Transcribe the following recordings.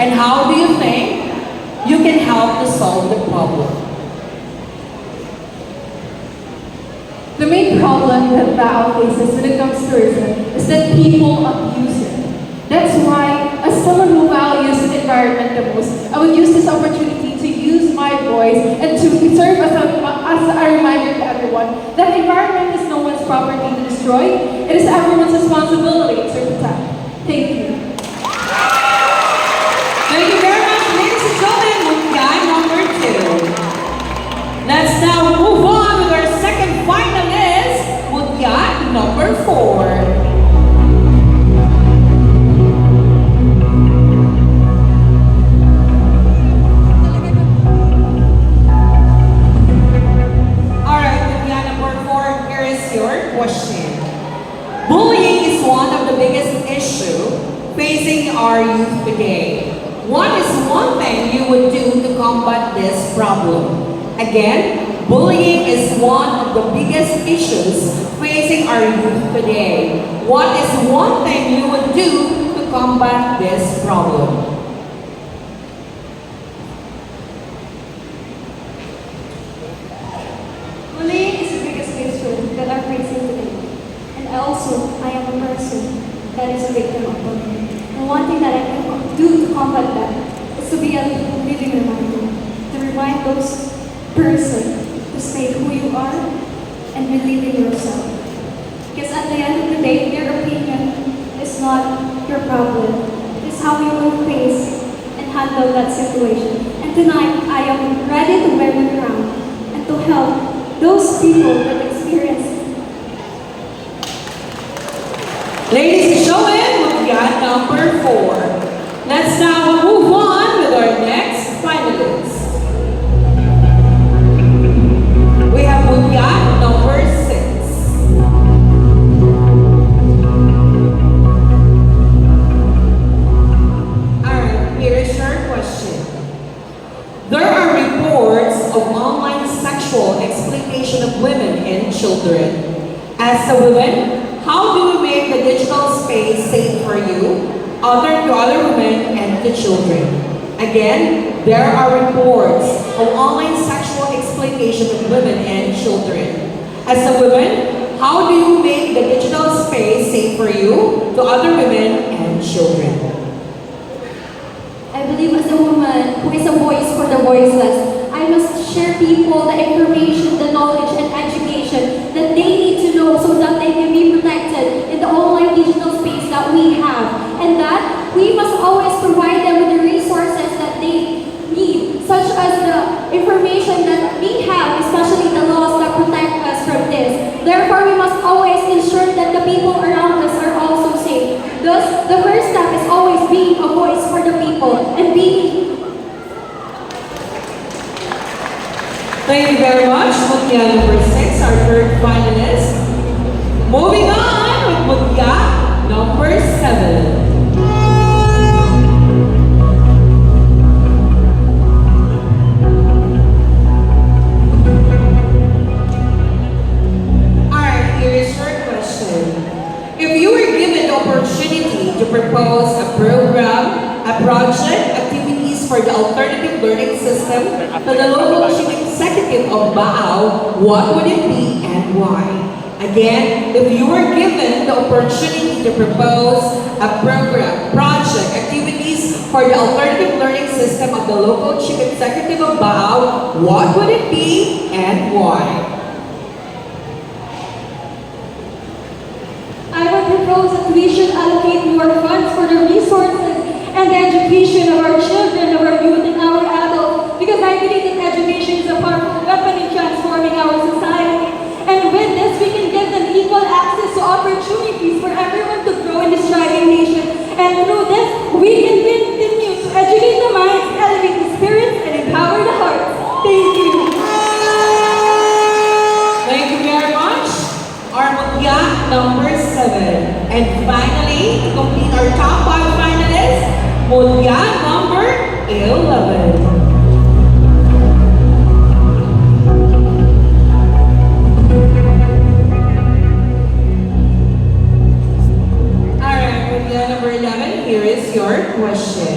And how do you think you can help to solve the problem? The main problem that Bao faces when it comes to tourism is that people abuse it. That's why, as someone who values the environment the most, I would use this opportunity to use my voice and to serve as a reminder to everyone that the environment is no one's property to destroy. It is everyone's responsibility to protect. Thank you. Thank you very much, ladies and gentlemen, with guy number 2. Let's now move on with our second finalist, Mutya number 4. Question. Bullying is one of the biggest issues facing our youth today. What is one thing you would do to combat this problem? Again, bullying is one of the biggest issues facing our youth today. What is one thing you would do to combat this problem? That are facing today. And I am a person that is a victim of bullying. And one thing that I can do to combat that is to be a living reminder, to remind those person to stay who you are and believe in yourself. Because at the end of the day, their opinion is not your problem. It's how you will face and handle that situation. And tonight, I am ready to bear the crown and to help those people that experience. Ladies and gentlemen, we've got number 4. Let's now move on with our next finalist. We have Mutya number 6. Alright, here is your question. There are reports of online sexual exploitation of women and children. As a woman, how do we make the digital space safe for you, to other women, and to children? Again, there are reports of online sexual exploitation of women and children. As a woman, how do you make the digital space safe for you, to other women, and children? I believe as a woman who is a voice for the voiceless, I must share people the information, the knowledge, and education that they need to know so that they can be protected in the online digital space that we have. And that we must always provide them with the resources that they need, such as the information that we have, especially the laws that protect us from this. Therefore, we must always ensure that the people around us are also safe. Thus, the first step is always being a voice for the people and being. Thank you very much, Mutya number 6, our third finalist. Moving on with Mutya number 7. Alright, here is your question. If you were given the opportunity to propose a program, a project, activities for the alternative learning system to the local chief executive of Baao, what would it be and why? Again, if you were given the opportunity to propose a program, project, activities for the alternative learning system of the local chief executive of Baao, what would it be and why? I would propose that we should allocate more funds for the resources and the education of our children, of our youth, and our adults, because I believe that education is a powerful weapon in transforming our society. And with this, we can give them equal access to opportunities for everyone to grow in this thriving nation. And through this, we can continue to educate the minds, elevate the spirits, and empower the hearts. Thank you. Thank you very much. Our Mutya number 7. And finally, to complete our top 5 finalists, Mutya number 11. Alright, Mutya number 11, here is your question.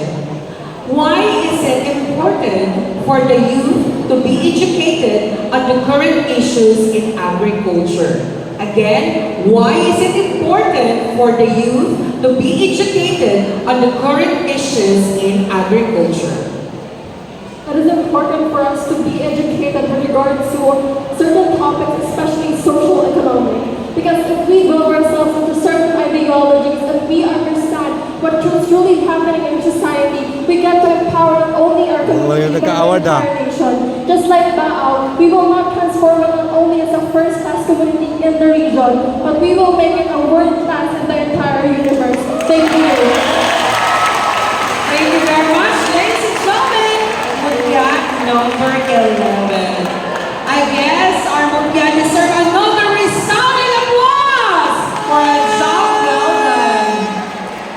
Why is it important for the youth to be educated on the current issues in agriculture? Again, why is it important for the youth to be educated on the current issues in agriculture? It is important for us to be educated with regards to certain topics, especially social economic. Because if we build ourselves into certain ideologies and we understand what is truly happening in society, we get to empower not only our community but the entire nation. Just like Baao, we will not transform it not only as a first-class community in the region, but we will make it a world-class in the entire universe. Thank you.